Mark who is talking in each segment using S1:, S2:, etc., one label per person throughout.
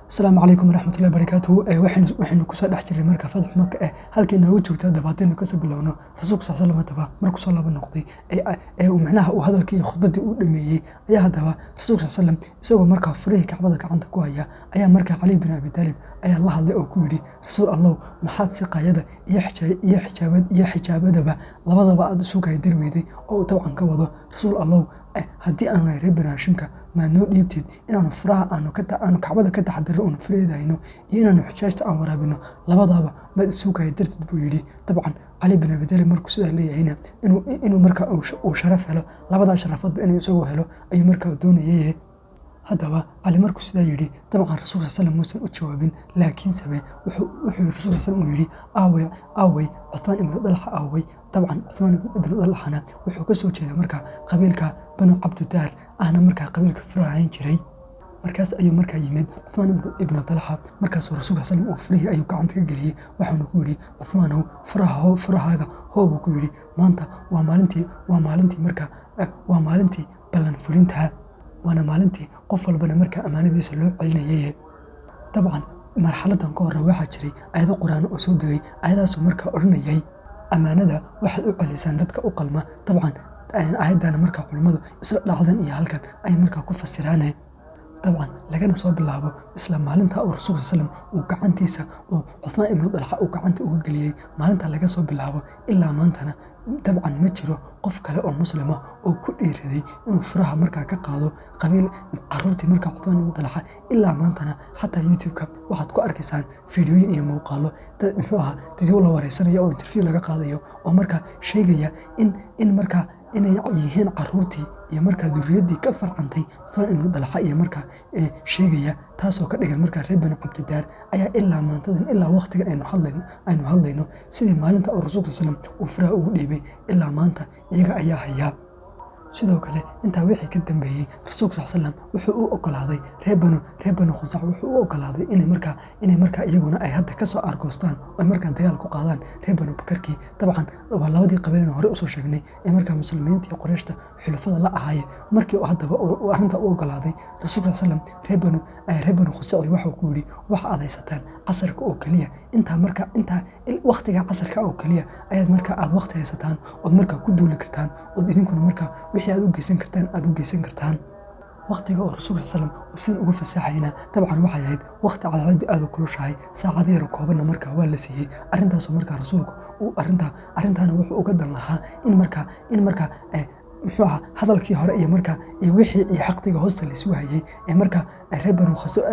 S1: السلام عليكم ورحمة الله وبركاته waxaynu ku soo dhex jirnay marka Fadex Maka halkii noogu joogta dabadeena ka soo bilowno rasuulka sallallahu alayhi wasallam markuu soo laba noqday uu macnaha uu hadalkii khudbadii u dhameeyay ayaa hadaba rasuulka sallallahu alayhi wasallam isagoo marka furihii kacbada gacanta ku haya ayaa marka Ali ibn Abi Talib ayaa la hadlay oo ku yiri rasuul Allah maxaad si qaayada iyo xijaabadaba labadaba aad isu kay dirweyday oo tabcan ka wado rasuul Allah haddii aan reer Hashimka ma noo dhiibtid inaanu furaha aanu kacbada ka taxadaro oo fureedayno iyo inaanu xujaajta aan waraabino labadaba ma isu kay dirtid buu yiri tabcan Ali ibn Abi Talib markuu sida leeyahayna inuu marka uu sharaf helo labada sharafadba inuu isagoo helo ayuu marka doonayay hadaba Ali markuu sida yiri tabcan rasuulka sallallahu alayhi wasallam u jawaabin laakiin sabe wuxuu rasuulka sallallahu alayhi wasallam aaway Uthman ibn Talha aaway طبعا عثمان بن طلحة wuxuu ka soo jeeday marka qabiilka Banu Abdudar ahna marka qabiilka Firaayn jiray markaas ayuu marka yimid Uthman ibn Talha markaas rasuulka sallallahu alayhi wasallam uu furihi ayuu gacanta ka galiyay waxaanu ku yiri Uthmanow furahaaga hoobu ku yiri maanta waa maalintii ballan fulinta waana maalintii qof walbana marka amaanadiisa loo celinayay طبعا marxaladan ka hor waxa jiray ayado quraan oo soo degay ayadaas marka oranayay amaanada waxaad u celisaan dadka u qalma طبعا ayadana marka culimadu isla dhacdan iyo halkan ay marka ku fasiraanay طبعا lagana soo bilaabo isla maalinta oo rasuulka sallam uu gacantiisa oo Uthman ibn Talha uu gacanta uga galiyay maalinta laga soo bilaabo ilaa maantana طبعا ma jiro qof kale oo muslima oo ku dhiiriday inuu furaha marka ka qaado qabiil qaruurtii marka Uthman ibn Talha ilaa maantana hatta YouTube-ka waxaad ku arkaysaan fiidiyooyin iyo muuqaalo dad la wareysanayo oo interview laga qaadayo oo marka sheegaya in marka inay yihiin qaruurtii iyo marka duriyadii ka farcantay Uthman ibn Talha iyo marka sheegaya taasoo ka dhigan marka reer Banu Abdudar ayaa ilaa maantadan ilaa waqtigan aynu hadlayno sidii maalinta oo rasuulka sallallahu alayhi wasallam uu furaha ugu dhiibay ilaa maanta iyaga ayaa haya sidoo kale inta wixii ka dambeeyay rasuulka sallallahu alayhi wasallam wuxuu u ogolaaday reer Banu Khuzac wuxuu u ogolaaday inay marka iyaguna ay hadda ka soo argoostaan oo marka dagaal ku qaadaan reer Banu Bakarki طبعا waa labadii qabiilna hore u soo sheegnay ee marka muslimiinta iyo Qurayshta xulafada la ahaayay markii uu hadaba arinta u ogolaaday rasuulka sallallahu alayhi wasallam reer Banu Khuzac waxa uu ku yiri waxa adaysataan casarka oo kaliya inta waqtiga casarka oo kaliya ayaad marka aad waqti haysataan oo marka ku duuli kartaan oo idinkuna marka wixii aad u geysan kartaan waqtiga oo rasuulka sallallahu alayhi wasallam ugu fasaxayna طبعا waxay ahayd waqti aad u kulushahay saacado yar kooban marka waa la siiyay arintaas marka rasuulku uu arintaana wuxuu uga dan lahaa in marka hadalkii hore iyo marka wixii xaqtiga hoosta la isku hayay ee marka reer Banu Khuzac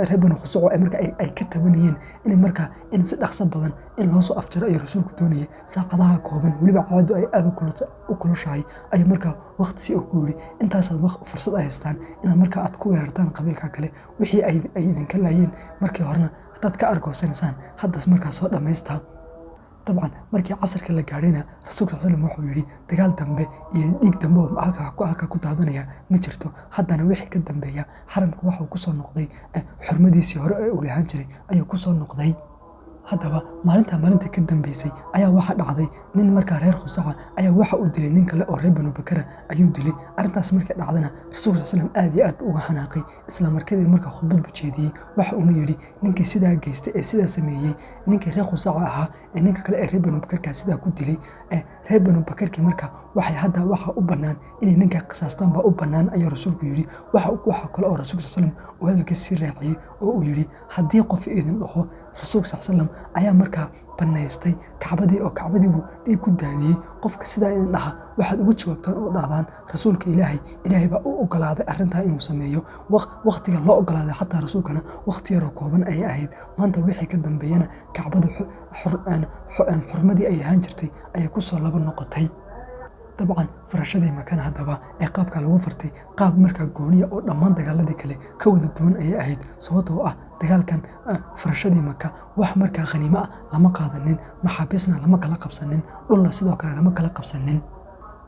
S1: ee marka ay ka tabanayeen in si dhaqso badan in loo soo afjaro ay rasuulku doonayay saacadaha kooban waliba caado ay aad u kulushahay ay marka waqti si uu yiri intaas fursad ay haystaan in marka aad ku weerartaan qabiilka kale wixii ay idinka laayeen markii horena dad ka argoosanaysan hadda marka soo dhameystaa طبعا markii casarka la gaarayna rasuulka sallallahu alayhi wasallam wuxuu yiri dagaal dambe iyo dhiig dambe oo halka ku daadanaya ma jirto haddana wixii ka dambeeya xaramka waxa uu ku soo noqday xurmadiisii hore ee uu lahaan jiray ayuu ku soo noqday hadaba maalinta ka dambeysay ayaa waxa dhacday nin marka reer Khuzac ayaa waxa uu dilay nin kale oo reer Banu Bakar ayuu dilay arintaas markii dhacdana rasuulka sallallahu alayhi wasallam aad iyo aad uga xanaaqay isla markii marka khudbad bujeediyay waxa uu yiri ninkii sidaa geystay ee sidaa sameeyay ninkii reer Khuzac ahaa ee ninka kale ee reer Banu Bakar sidaa ku dilay reer Banu Bakar marka waxa u banaan inay ninka qisaastaan ba u banaan ayuu rasuulku yiri waxa kale oo rasuulka sallallahu alayhi wasallam uu hadalkiisa raaciyay oo uu yiri hadii qof idin dhaho rasuulka sallallahu alayhi wasallam ayaa marka banaystay kacbadii buu dhiig ku daadiyay qofka sidaa in dhaha waxaad ugu jawaabtaan oo dhaadaan rasuulka ilaahay baa u ogolaaday arinta inuu sameeyo waqtiga loo ogolaaday xataa rasuulkana waqti yar oo kooban ay ahayd maanta wixii ka dambeeyana kacbada xurmadii ay lahaan jirtay ayay ku soo laba noqotay طبعا فرشدي مكان hadaba ee qaabka lagu fartay qaab marka gooniya oo dhammaan dagaaladii kale ka wada duwan ay ahayd sababtoo ah dagaalkan farshadii Makka wax marka khaniimo ah lama qaadanin maxaabisna lama kala qabsanin dhulna sidoo kale lama kala qabsanin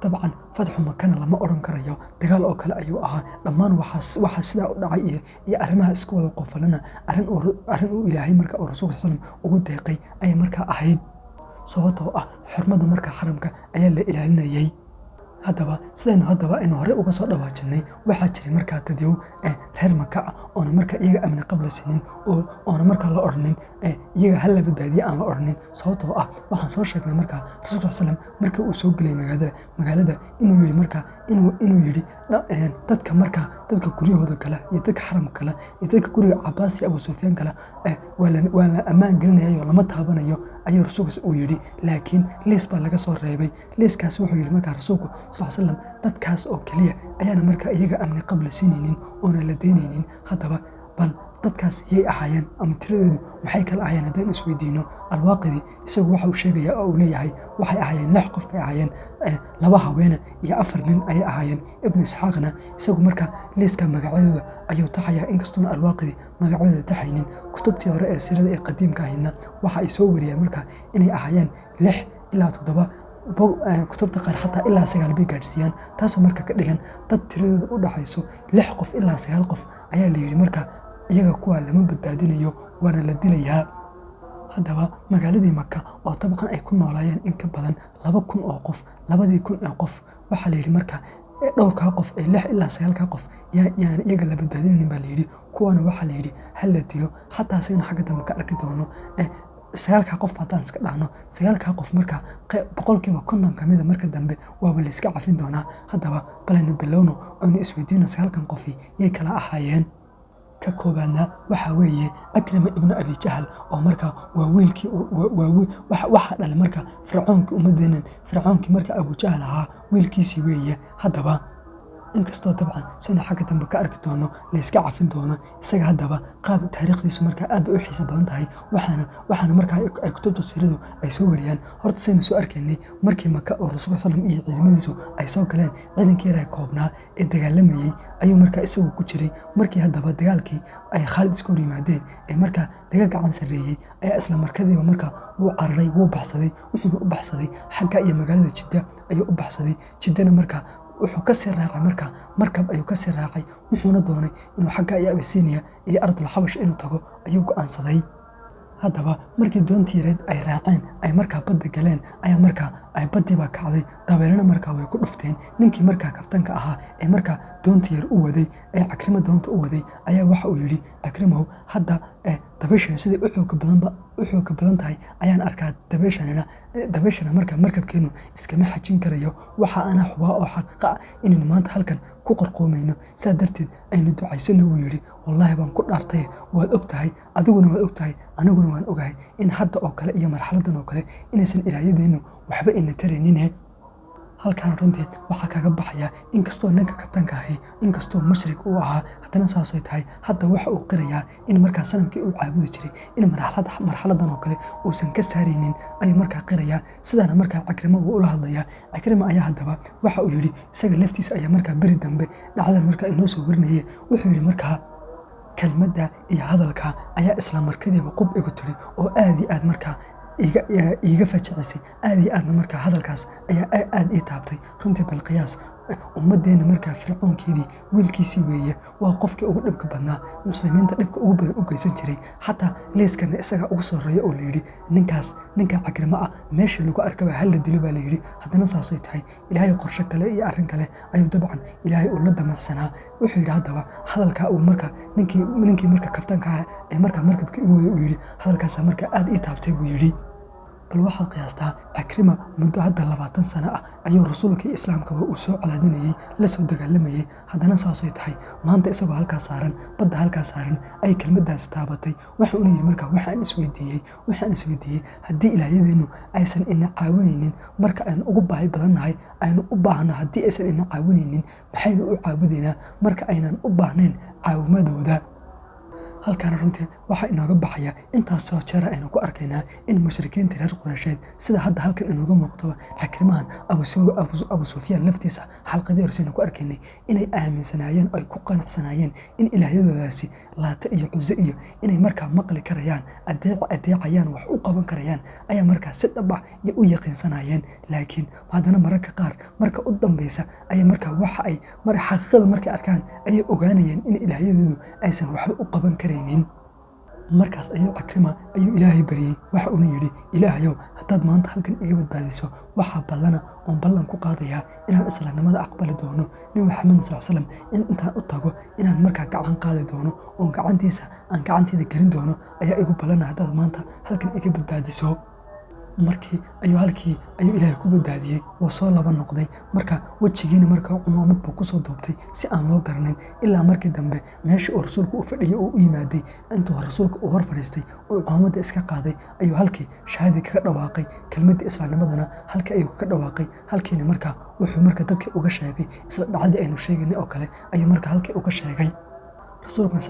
S1: طبعا فتح مكة lama oran karayo dagaal oo kale ayuu ahaa dhammaan waxa sida u dhacay iyo arimaha isku wada qofalana arin uu Ilaahay marka oo rasuulka sallallahu alayhi wasallam ugu deeqay ay marka ahayd sababtoo ah xurmada marka xaramka ayaa la ilaalinayay haddaba aynu hore uga soo dhawaajinay waxaa jiray markaa dadyow reer Maka ah oona markaa iyaga amni qabla sinin oona markaa la odhanin iyaga hal la badbaadiye aan la odhanin sababtoo ah waxaan soo sheegnay markaa rasuulka sallam markii uu soo gelay magaalada inuu yidhi markaa inuu yidhi dadka guryahooda kale iyo dadka xaramka kale iyo dadka guriga Cabaas iyo Abu Sufyaan kale waa la ammaan gelinayo lama taabanayo ayuu rasuulku uu yidhi laakiin lees baa laga soo reebay leeskaas wuxuu yidhi markaa rasuulku sallam dadkaas oo keliya ayaana markaa iyaga amni qabla siinaynin oona la deynaynin haddaba bal dadkaas yay ahaayeen ama tiradoodu maxay kala ahaayeen haddaan isweydiino Alwaaqidi isagu waxa uu sheegayaa oo uu leeyahay waxay ahaayeen 6 qof bay ahaayeen 2 haweene iyo 4 nin ayay ahaayeen Ibn Isxaaqna isagu markaa leeska magacyadooda ayuu taxayaa inkastoona Alwaaqidi magacyadooda taxaynin kutubtii hore ee sirada ee qadiimka ahayna waxa ay soo wariyeen markaa inay ahaayeen 6 ilaa 7 kutubta qaar xataa ilaa 9 bay gaadhsiiyaan taasoo markaa ka dhigan dad tiradooda u dhaxayso 6 qof ilaa 9 qof ayaa la yidhi markaa iyaga kuwa lama badbaadinayo waana la dilayaa haddaba magaaladii Maka oo tabcan ay ku noolaayeen in ka badan 2,000 oo qof 2,000 oo qof waxaa la yidhi markaa dhowrkaa qof 6 ilaa 9 qof yaan iyaga la badbaadinaynin baa la yidhi kuwana waxaa la yidhi hal la dilo xataa sayna xagga dambe ka arki doono 9 qof haddaan iska dhahno 9 qof markaa 50% ka mida marka dambe waaba la iska cafin doonaa haddaba balaynu bilowno aynu isweydiino 9 qofi yay kala ahaayeen ka koobaadna waxaa weeye Akrima ibn Abi Jahl oo markaa waa wiilkii waxa dhalay markaa fircoonkii markaa Abu Jahl ahaa wiilkiisii weeye haddaba inkastoo tabcan sina xagga dambe ka arki doono la iska cafin doono isaga haddaba qaab taariikhdiisu markaa aad u xiiso badan tahay waxaana markaa ay kutubta siiradu ay soo wariyaan horta sayna soo arkaynay markii Maka oo rasuulka sallam iyo ciidamadiisu ay soo galeen ciidankii yar koobnaa ee dagaalamayay ayuu markaa isagu ku jiray markii haddaba dagaalkii ay Khalid isku yimaadeen ee markaa laga gacan sareeyay ayaa isla markadiiba markaa wuu cararay wuu baxsaday wuxuu u baxsaday xagga iyo magaalada Jidda ayuu u baxsaday Jiddana markaa wuxuu ka sii raacay markaa markab ayuu ka sii raacay wuxuuna doonay inuu xagga iyo Abyssinia iyo ardul Xabash inuu tago ayuu go'aansaday haddaba markii doontii yareed ay raaceen ay markaa badda galeen ayaa markaa ay baddii baa kacday dabeelana markaa way ku dhufteen ninkii markaa kabtanka ahaa ee markaa doontii yar u waday ee Akrima doonta u waday ayaa waxa uu yidhi Akrimow hadda dabeeshana sidii u xoog badan tahay ayaan arkaa dabeeshana markaa markabkeenu iskama xajin karayo waxa ana xubaa oo xaqiiqa ah inaynu maanta halkan ku qorqoomayno saa darteed aynu ducaysano wuu yidhi wallaahi baan ku dhaartay waad ogtahay adiguna waad ogtahay aniguna waan ogahay in hadda oo kale iyo marxaladan oo kale inaysan ilaahyadeenu waxba ina taraynin halkaan runtii waxaa kaga baxaya inkastoo ninka kabtanka ahi inkastoo mushrik uu ahaa haddana saasay tahay hadda waxa uu qirayaa in markaa sanamkii uu caabudi jiray in marxaladan oo kale uusan ka saaraynin ayuu markaa qirayaa sidaana markaa Akrima uu ula hadlayaa Akrima ayaa haddaba waxa uu yidhi isaga laftiisa ayaa markaa beri dambe dhacdan markaa inoo soo warinayay wuxuu yidhi markaa kelmadda iyo hadalka ayaa isla markadiiba qub igu tiri oo aad iyo aad markaa iga fajacisay aad iyo aadna markaa hadalkaas ayaa aad ii taabtay runtii bal qiyaas ummadeena markaa fircoonkeedii wiilkiisii weeye waa qofkii ugu dhibka badnaa muslimiinta dhibka ugu badan u geysan jiray xataa leeskana isaga ugu soreeya oo la yidhi ninka Akrima ah meesha lagu arkaba hal la dilo baa la yidhi haddana saasay tahay ilaahay qorshe kale iyo arrin kale ayuu dabcan ilaahay uu la damacsanaa wuxuu yidhi haddaba hadalkaa uu markaa ninkii markaa kabtanka ah ee markaa markabkii u waday uu yidhi hadalkaasa markaa aad ii taabtay buu yidhi bal waxaad qiyaastaa Akrima muddo hadda 20 sano ah ayuu rasuulkii islaamkaba uu soo calaadinayay la soo dagaalamayay haddana saasay tahay maanta isagoo halkaas saaran badda halkaas saaran ay kelmaddaas taabatay waxa uu yidhi markaa waxaan isweydiiyey haddii ilaahyadeenu aysan ina caawinaynin marka aynu ugu baahi badannahay aynu u baahno haddii aysan ina caawinaynin maxaynu u caabudaynaa marka aynan u baahnayn caawimadooda halkaan runtii waxa inooga baxaya intaas soo jeer aynu ku arkaynaa in mushrikiinta reer Quraysheed sida hadda halkan inooga muuqdo Akrimaan Abu Sufyaan laftiisa xalqadii horeysayna ku arkaynay inay aaminsanaayeen ay ku qanacsanaayeen in ilaahyadoodaasi Laata iyo Cuzza iyo inay markaa maqli karayaan adeecayaan wax u qaban karayaan ayaa markaa si dhab ah iyo u yaqiinsanayeen laakiin haddana mararka qaar marka u dambaysa ay markaa waxa ay xaqiiqada markay arkaan ay ogaanayeen in ilaahyadoodu aysan waxba u qaban karaynin markaas ayuu Cikrima ayuu Ilaahay baryay, waxa uuna yidhi, Ilaahayow haddaad maanta halkan iga badbaadiso, waxaa ballana oon ballan ku qaadayaa inaan islaamnimada aqbali doono Nabi Maxamed sal in intaan u tago inaan markaa gacan qaadi doono oon gacanteyda gelin doono ayaa igu ballana haddaad maanta halkan iga badbaadiso. Markii halkii ayuu Ilaahay ku badbaadiyey, wuu soo laba noqday, marka wejigiina markaa cumaamad buu kusoo duubtay si aan loo garanin, ilaa markii dambe meeshii uu rasuulku u fadhiyey oo u yimaaday, intuu rasuulka uu hor fadhiistay oo cumaamadda iska qaaday ayuu halkii shahaadii kaga dhawaaqay, kelmadda islaamnimadana halkii ayuu kaga dhawaaqay. Halkiina markaa wuxuu marka dadka uga sheegay isla dhacdii aynu sheegaynay oo kale ayuu markaa halkii uga sheegay. rasuulkuna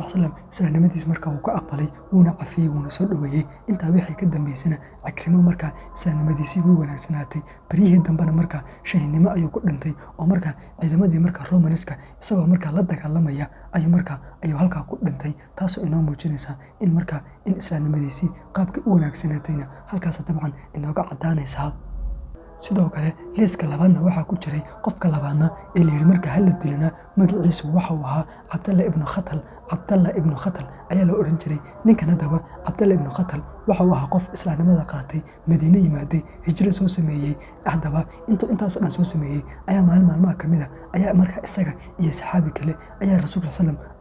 S1: islaamnimadiis markaa wuu ka aqbalay, wuuna cafiyey, wuuna soo dhoweeyey. Intaa wixii ka dambeysana Cikrimo markaa islaamnimadiisii way wanaagsanaatay. Baryihii dambena markaa shahiidnimo ayuu ku dhintay oo markaa ciidamadii markaa Romanska isagoo markaa la dagaalamaya ayuu halkaa ku dhintay, taasoo inoo muujinaysa in islaamnimadiisii qaabkii u wanaagsanaatayna halkaas dabcan inooga caddaanaysaa. sidoo kale liiska labaadna waxaa ku jiray qofka labaadna ee la yidhi marka hala dilina magaciisu waxa uu ahaa Cabdalla ibnu Khatal ayaa la odhan jiray. ninkan haddaba Cabdalla ibnu Khatal waxa uu ahaa qof islaamnimada qaatay, Madiine yimaaday, hijro soo sameeyey. haddaba intaasoo dhan soo sameeyey ayaa maalmaha ka mid a ayaa markaa isaga iyo saxaabi kale ayaa rasuulka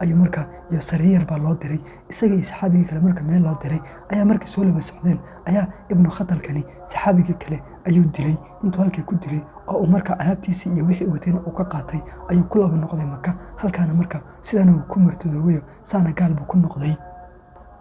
S1: ayuu markaa iyo sariyar baa loo diray. isaga iyo saxaabigii kale marka meel loo diray ayaa markii soo laba socdeen ayaa ibnu Khatalkani saxaabigii kale ayuu dilay. intuu halkii ku dilay oo uu markaa alaabtiisii iyo wixii wateen uu ka qaatay ayuu ku laba noqday Maka. halkaana markaa sidana uu ku martidoobayo saana gaal buu ku noqday.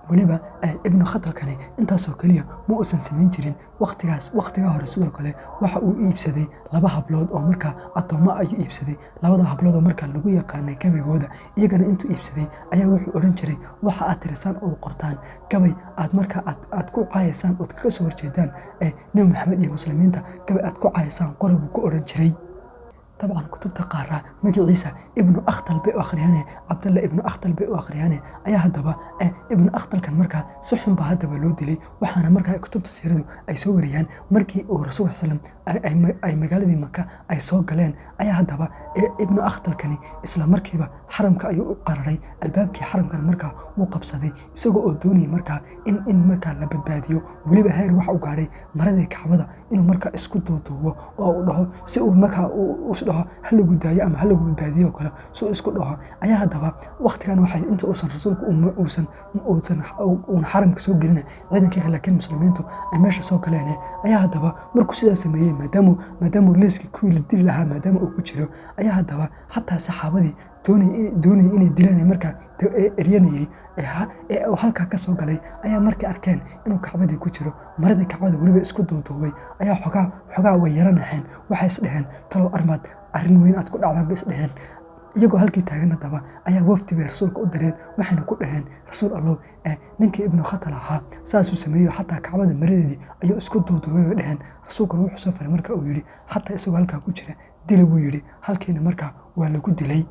S1: weliba ibnu Khatalkani intaasoo keliya ma uusan samayn jirin. waqtigaa hore sidoo kale waxa uu iibsaday 2 hablood oo markaa addoommo ayuu iibsaday. 2 hablood oo markaa lagu yaqaanay gabagooda, iyagana intuu iibsaday ayaa wuxuu odhan jiray, waxa aad tirisaan oo qortaan gabay aad markaa aad ku caayaysaan ood kaga soo horjeedaan Nabi Maxamed iyo muslimiinta, gabay aad ku caayaysaan qori buu ku odhan jiray. طبعا kutubta qaar magaciisa ibnu Akhtal bay u akhriyaan, Cabdalla ibnu Akhtal bay u akhriyaan. ayaa haddaba ibnu Akhtalkan markaa si xun baa haddaba loo dilay. waxaana markaa kutubta siiradu ay soo wariyaan markii uu rasuulka ay magaaladii Maka ay soo galeen ayaa haddaba ibnu Akhtalkani isla markiiba xaramka ayuu u qararay. albaabkii xaramkana markaa wuu qabsaday isagoo oo doonayay markaa in markaa la badbaadiyo. weliba heer waxa u gaadhay maradii Kacbada inuu markaa isku duuduubo oo uu dhaho si uu markaa dhaho hal lagu daayo ama hal lagu badbaadiyo kale soo isku dhaho. ayaa haddaba waqtigan waxay inta uusan rasuulku uusan xaramka soo gelin ciidankii kale laakiin muslimiintu ay meesha soo galeen ayaa haddaba markuu sidaas sameeyay maadaama liiskii kuwii la dili lahaa maadaama uu ku jiro ayaa haddaba xataa saxaabadii doonayay inay dilaan markaa eryanayay halkaa ka soo galay ayaa markay arkeen inuu Kacbadii ku jiro, maradii Kacbada weliba isku duuduubay ayaa xogaa way yaranaxeen. waxay isdheheen talow arrin weyn aad ku dhacdaan bay isdheheen. iyagoo halkii taagan haddaba ayaa wafdi bay rasuulka u direen, waxayna ku dhaheen, rasuul allow ninkii ibnu Khatal ahaa saasuu sameeyo xataa Kacbada maradeedii ayuu isku duuduubay bay dhaheen. rasuulkuna wuxuu soo faray marka uu yidhi xataa isagoo halkaa ku jira dila buu yidhi. halkiina markaa waa lagu dilay.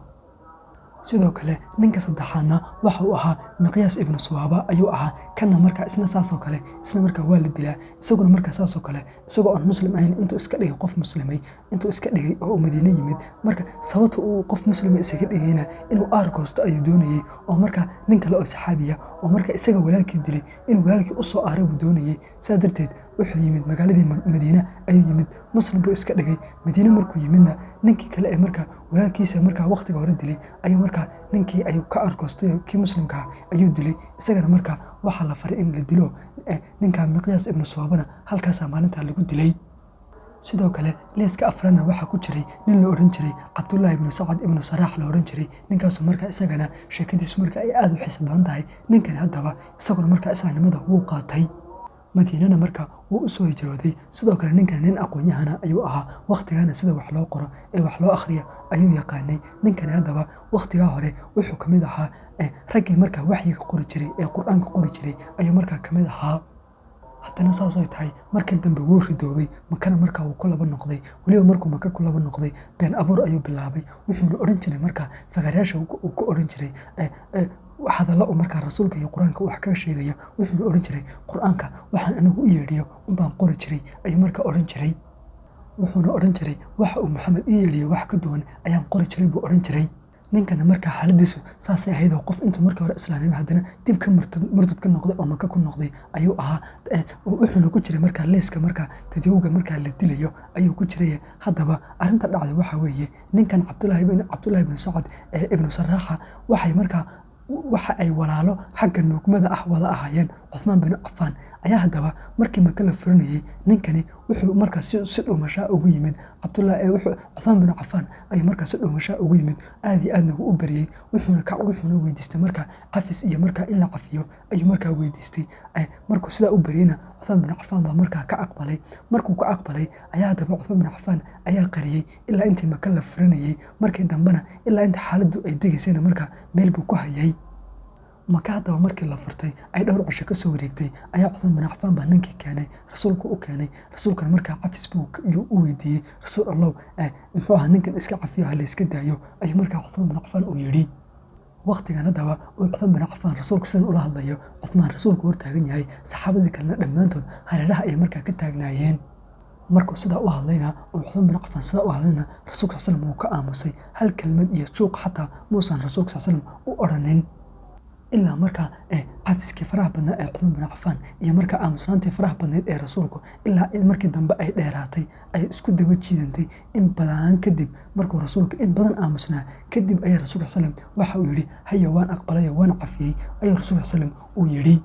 S1: sidoo kale ninka saddexaadna waxa uu ahaa Miqyaas ibnu Suwaaba ayuu ahaa. kana markaa isna saasoo kale isla markaa waa la dilaa. isaguna markaa saasoo kale isagoo aan muslim ahayn intuu iska dhigay qof muslimay intuu iska dhigay oo Madiine yimid. marka sababta uu qof muslima isaga dhigayna inuu aarkoosto ayuu doonayay oo markaa nin kale oo saxaabiya oo markaa isaga walaalkii dilay inuu walaalkii u soo aaray buu doonayay. saa darteed wuxuu yimid magaaladii Madiine ayuu yimid, muslim buu iska dhigay. Madiine markuu yimidna ninkii kale ee markaa walaalkiisa markaa waqtiga hore dilay ayuu markaa ninkii ayuu ka arkoostay kii muslimka ayuu dilay. isagana markaa waxaa la faray in la dilo ninka Miqyaas ibnu Suwaabana halkaasaa maalintaa lagu dilay. sidoo kale liiska afraadna waxaa ku jiray nin la odhan jiray Cabdullaahi ibnu Sacad ibnu Saraax la odhan jiray. ninkaasoo markaa isagana sheekadiisu markaa ay aad u xiiso badan tahay. ninkani haddaba isaguna markaa islaamnimada wuu qaatay, Madiinana markaa wuu u soo hijrooday. sidoo kale ninkan nin aqoon-yahana ayuu ahaa, waqtigaana sida wax loo qoro ee wax loo akhriyo ayuu yaqaanay. ninkani haddaba waqtigaa hore wuxuu ka mid ahaa raggii markaa waxyiga qori jiray ee qur-aanka qori jiray ayuu markaa ka mid ahaa. haddana saasay tahay markii dambe wuu ridoobay, Makana markaa wuu ku laba noqday. weliba markuu Maka ku laba noqday been abuur ayuu bilaabay. wuxuuna odhan jiray markaa fagarayaasha uu ku odhan jiray hadalla uu markaa rasuulka iyo qur-aanka wax kaga sheegaya. wuxuuna odhan jiray qur-aanka waxaan anigu u yeedhiyo unbaan qori jiray ayuu markaa odhan jiray. wuxuuna odhan jiray waxa uu Maxamed ii yeedhiyo wax ka duwan ayaan qori jiray buu odhan jiray. ninkana markaa xaaladiisu saasay ahayd oo qof intuu markii hore islaanimay haddana dib ka murtad ka noqday oo maka ku noqday ayuu ahaa. Wuxuuna ku jiray markaa liiska markaa dadyowga markaa la dilayo ayuu ku jiray. Haddaba arrinta dhacday waxaa weeye ninkan Cabdullaahi ibnu Sacad ibnu Saraaxa waxa ay walaalo xagga nuugmada ah wada ahaayeen Cuthmaan bin Cafaan. Ayaa haddaba markii maka la furinayay ninkani wuxuu markaa si dhuumashaa ugu yimid Cuthmaan bin Cafaan ayuu markaa si dhuumashaa ugu yimid, aad iyo aadna wuu u baryay. wuxuuna weydiistay markaa cafis iyo markaa in la cafiyo ayuu markaa weydiistay. Markuu sidaa u baryayna Cuthmaan bin Cafaan baa markaa ka aqbalay. Markuu ka aqbalay ayaa haddaba Cuthmaan bin Cafaan ayaa qariyay ilaa intii maka la furinayay. Markii dambena ilaa inta xaaladdu ay degaysayna markaa meel buu ku hayay. Maka haddaba markii la furtay ay dhowr cisho ka soo wareegtay ayaa Cuthmaan bin Cafaan baa ninkii keenay, rasuulku u keenay. Rasuulkana markaa cafis buu u weydiiyey. Rasuul allow muxuu ahaa ninkan iska cafiyo ha la iska daayo ayuu markaa Cuthmaan bin Cafaan u yidhi. Waqtigan haddaba uu Cuthmaan bin Cafaan rasuulku sidan ula hadlayo, Cuthmaan rasuulku hor taagan yahay, saxaabadii kalena dhammaantood hareeraha ay markaa ka taagnaayeen. Markuu sidaa u hadlayna Cuthmaan bin Cafaan sidaa u hadlayna rasuulka sallam wuu ka aamusay. Hal kelmad iyo suuq xataa muusan rasuulka sallam u odhanin. ilaa markaa cafiskii faraha badnaa ee Cuthmaan bin Cafaan iyo markaa aamusnaantii faraha badneed ee rasuulku ilaa markii dambe ay dheeraatay, ay isku daba jiidantay in badan kadib. Markuu rasuulku in badan aamusnaa kadib ayaa rasuulka sallam waxa uu yidhi haya waan aqbalay waan cafiyey ayuu rasuulka sallam uu yidhi.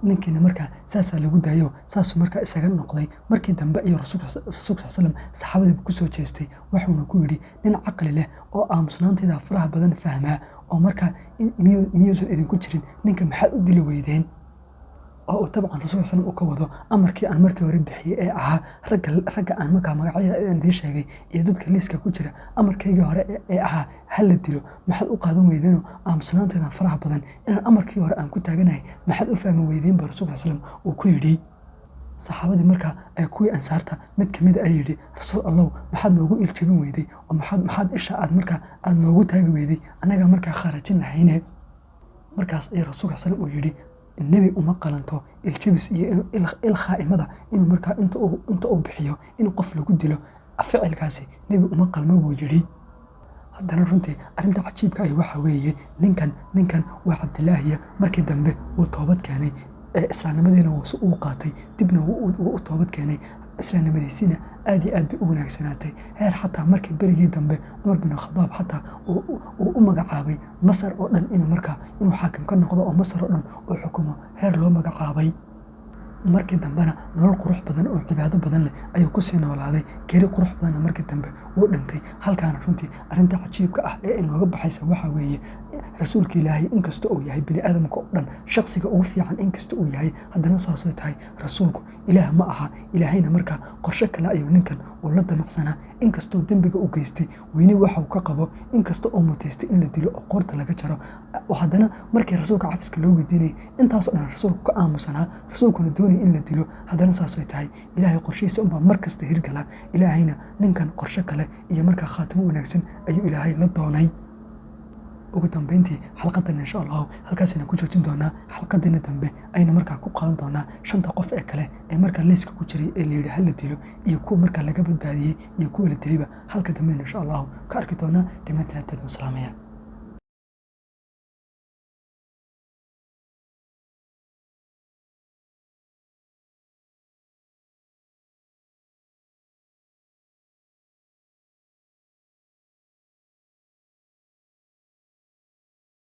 S1: ninkiina markaa saasaa lagu daayo, saasuu markaa isaga noqday. Markii dambe iyo rasuulka sallam saxaabadii ku soo jeestay, wuxuuna ku yidhi nin caqli leh oo aamusnaantayda faraha badan fahmaa oo markaa miyuusan idinku jirin, ninka maxaad u dili weydeen? oo uu tabcan rasuulka sallam uu ka wado amarkii aan markii hore bixiyey ee ahaa ragga aan markaa magacyada aan idiin sheegay iyo dadka liiska ku jira, amarkaygii hore ee ahaa ha la dilo maxaad u qaadan weydeenoo aamusnaantaydan faraha badan inaan amarkii hore aan ku taaganahay maxaad u fahmi weydeen ba rasuulka sallam uu ku yidhi. saxaabadii markaa kuwii ansaarta mid ka mid ay yidhi rasuul allow maxaad noogu iljabin weyday oo maxaad isha aad noogu taagi weyday annagaa markaa kharajin lahayne. markaas ayaa rasuulka sallam uu yidhi nebi uma qalanto iljabis iyo il khaa'imada inuu markaa inta uu bixiyo in qof lagu dilo, ficilkaasi nebi uma qalmo buu yidhi. haddana runtii arrinta cajiibka ah waxaa weeye ninkan waa Cabdilaahiya. markii dambe wuu toobad keenay, islaamnimadiina wuu qaatay, dibna wuu u toobad keenay. islaamnimadiisina aad iyo aad bay u wanaagsanaatay, heer xataa markii berigii dambe Cumar bin Khadaab xataa uu u magacaabay Masar oo dhan inuu xaakim ka noqdo oo Masar oo dhan uu xukumo, heer loo magacaabay. markii dambena nolol qurux badan oo cibaado badan leh ayuu ku sii noolaaday. geri qurux badanna markii dambe wuu dhintay. halkaana runtii arrinta cajiibka ah ee inooga baxaysa waxaa weeye rasuulka ilaahay inkasta uu yahay bini aadamka oo dhan shaqsiga ugu fiican inkasta uu yahay, haddana saasoo tahay rasuulku ilaah ma aha. ilaahayna markaa qorshe kale ayuu ninkan uu la damacsanaa. inkastoo dembiga u geystay weyni waxa uu ka qabo, inkasta oo mutaystay in la dilo oo qoorta laga jaro, haddana markii rasuulka cafiska loo weydiinayay intaasoo dhan rasuulku ka aamusanaa, rasuulkuna doonay in la dilo. haddana saasoo tahay ilaahay qorshihiisa unbaa mar kasta hirgalaa. ilaahayna ninkan qorshe kale iyo markaa khaatimo wanaagsan ayuu ilaahay la doonay. ugu dambeyntii xalqadan insha allahu halkaasina ku joojin doonaa. xalqadana dambe ayna markaa ku qaadan doonaa 5 qof ee kale ee markaa liiska ku jiray ee la yidhi ha la dilo iyo kuwa markaa laga badbaadiyey iyo kuwa la diliba. halka dambe insha allahu ka arki doonaa. dhammaantiin aad baad u salaamaya.